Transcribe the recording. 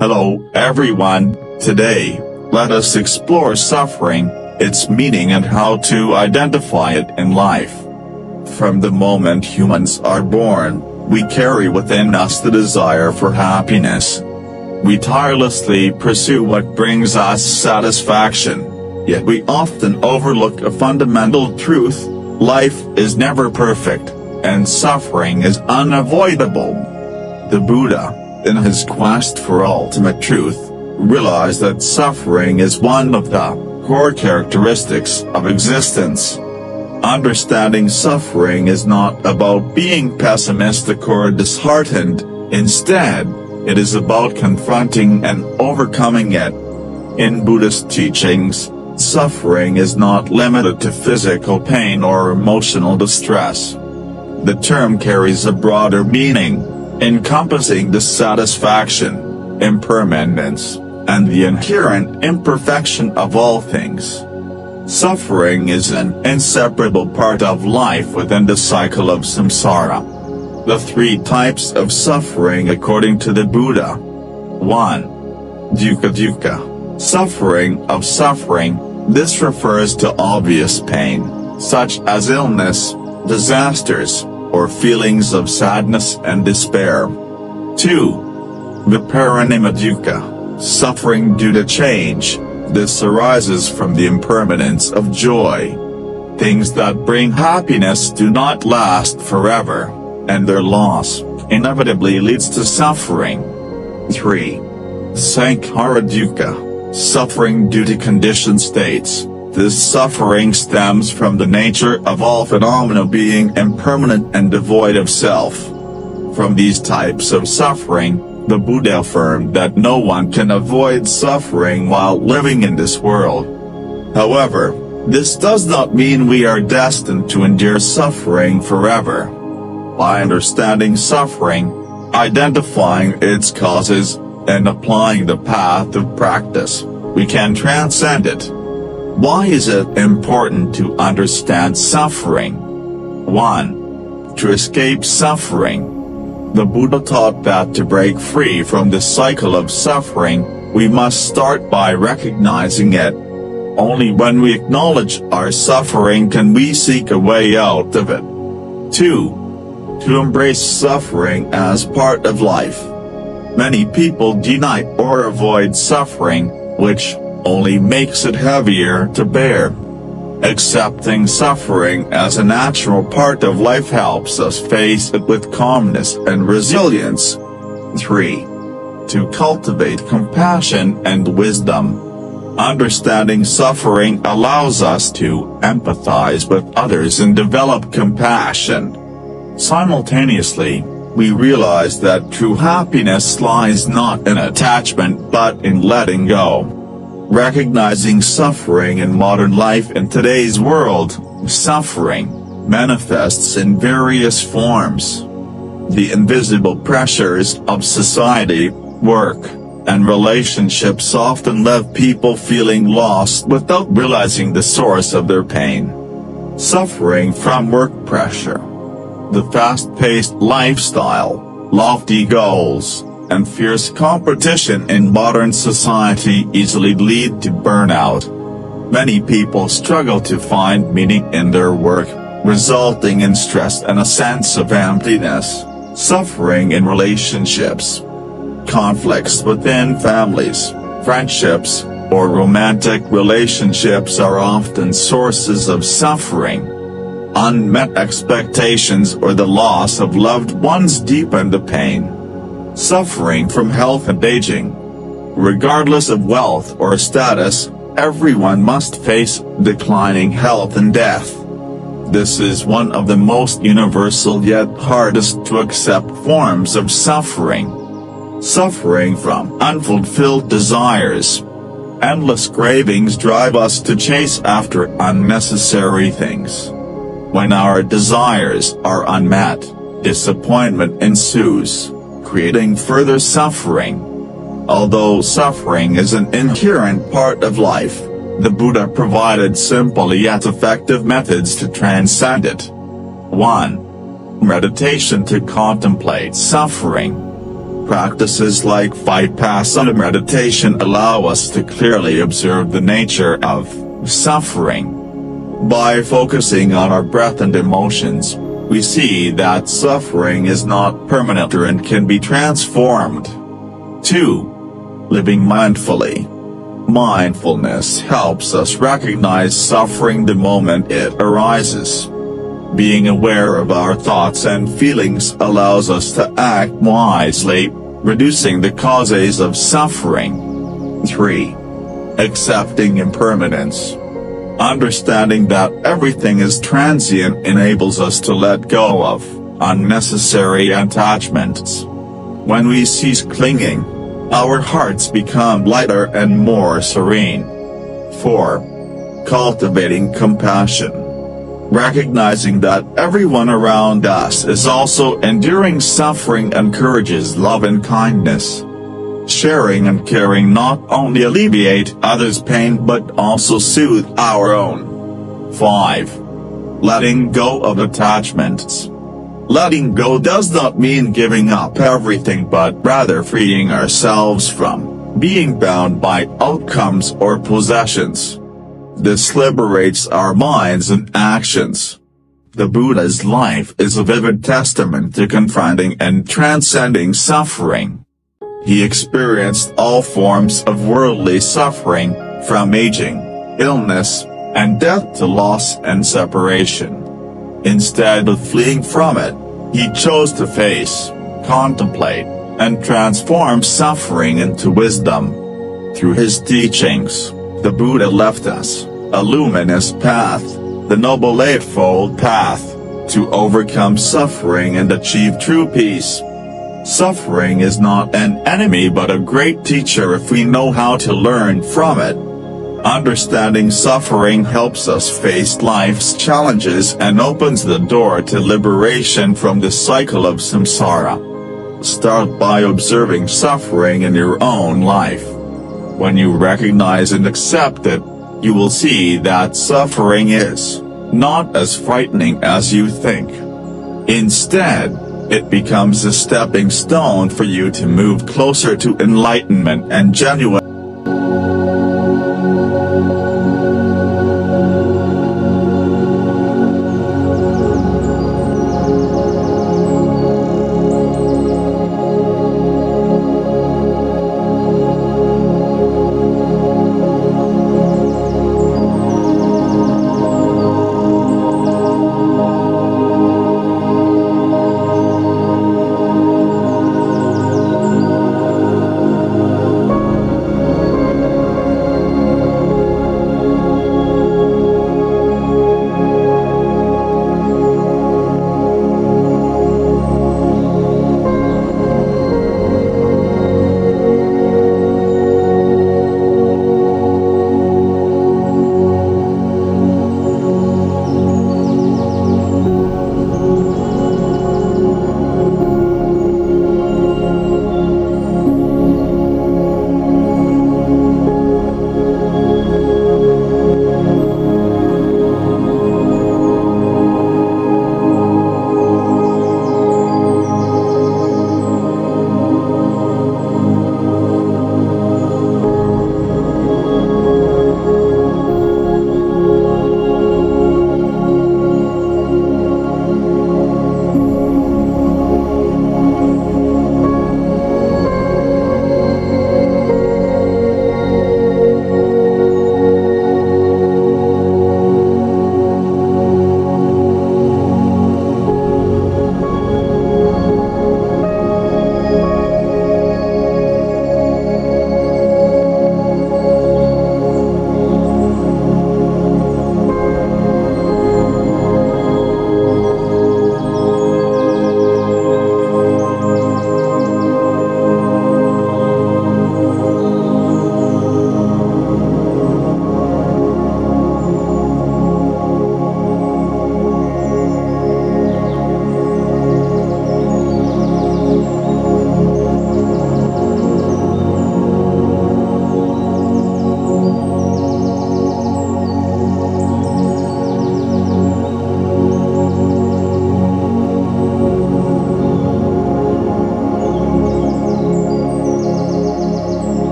Hello, everyone. Today, let us explore suffering, its meaning and how to identify it in life. From the moment humans are born, we carry within us the desire for happiness. We tirelessly pursue what brings us satisfaction, yet we often overlook a fundamental truth: life is never perfect, and suffering is unavoidable. The Buddha, in his quest for ultimate truth, realized that suffering is one of the core characteristics of existence. Understanding suffering is not about being pessimistic or disheartened. Instead, it is about confronting and overcoming it. In Buddhist teachings, suffering is not limited to physical pain or emotional distress. The term carries a broader meaning, encompassing dissatisfaction, impermanence, and the inherent imperfection of all things. Suffering is an inseparable part of life within the cycle of samsara. The three types of suffering according to the Buddha. 1. Dukkha, suffering of suffering. This refers to obvious pain, such as illness, disasters, or feelings of sadness and despair. 2. Viparinama, suffering due to change. This arises from the impermanence of joy. Things that bring happiness do not last forever, and their loss inevitably leads to suffering. 3. Sankhara dukkha, suffering due to conditioned states. This suffering stems from the nature of all phenomena being impermanent and devoid of self. From these types of suffering, the Buddha affirmed that no one can avoid suffering while living in this world. However, this does not mean we are destined to endure suffering forever. By understanding suffering, identifying its causes, and applying the path of practice, we can transcend it. Why is it important to understand suffering? 1. To escape suffering. The Buddha taught that to break free from the cycle of suffering, we must start by recognizing it. Only when we acknowledge our suffering can we seek a way out of it. 2. To embrace suffering as part of life. Many people deny or avoid suffering, which only makes it heavier to bear. Accepting suffering as a natural part of life helps us face it with calmness and resilience. 3. To cultivate compassion and wisdom. Understanding suffering allows us to empathize with others and develop compassion. Simultaneously, we realize that true happiness lies not in attachment but in letting go. Recognizing suffering in modern life. In today's world, suffering manifests in various forms. The invisible pressures of society, work, and relationships often leave people feeling lost without realizing the source of their pain. Suffering from work pressure. The fast-paced lifestyle, lofty goals, and fierce competition in modern society easily lead to burnout. Many people struggle to find meaning in their work, resulting in stress and a sense of emptiness. Suffering in relationships. Conflicts within families, friendships, or romantic relationships are often sources of suffering. Unmet expectations or the loss of loved ones deepen the pain. Suffering from health and aging. Regardless of wealth or status, everyone must face declining health and death. This is one of the most universal yet hardest to accept forms of suffering. Suffering from unfulfilled desires. Endless cravings drive us to chase after unnecessary things. When our desires are unmet, disappointment ensues, creating further suffering. Although suffering is an inherent part of life, the Buddha provided simple yet effective methods to transcend it. 1. Meditation to contemplate suffering. Practices like vipassana meditation allow us to clearly observe the nature of suffering. By focusing on our breath and emotions, we see that suffering is not permanent and can be transformed. 2. Living mindfully. Mindfulness helps us recognize suffering the moment it arises. Being aware of our thoughts and feelings allows us to act wisely, reducing the causes of suffering. 3. Accepting impermanence. Understanding that everything is transient enables us to let go of unnecessary attachments. When we cease clinging, our hearts become lighter and more serene. 4. Cultivating compassion. Recognizing that everyone around us is also enduring suffering encourages love and kindness. Sharing and caring not only alleviate others' pain but also soothe our own. 5. Letting go of attachments. Letting go does not mean giving up everything but rather freeing ourselves from being bound by outcomes or possessions. This liberates our minds and actions. The Buddha's life is a vivid testament to confronting and transcending suffering. He experienced all forms of worldly suffering, from aging, illness, and death to loss and separation. Instead of fleeing from it, he chose to face, contemplate, and transform suffering into wisdom. Through his teachings, the Buddha left us a luminous path, the Noble Eightfold Path, to overcome suffering and achieve true peace. Suffering is not an enemy but a great teacher if we know how to learn from it. Understanding suffering helps us face life's challenges and opens the door to liberation from the cycle of samsara. Start by observing suffering in your own life. When you recognize and accept it, you will see that suffering is not as frightening as you think. Instead, it becomes a stepping stone for you to move closer to enlightenment and genuine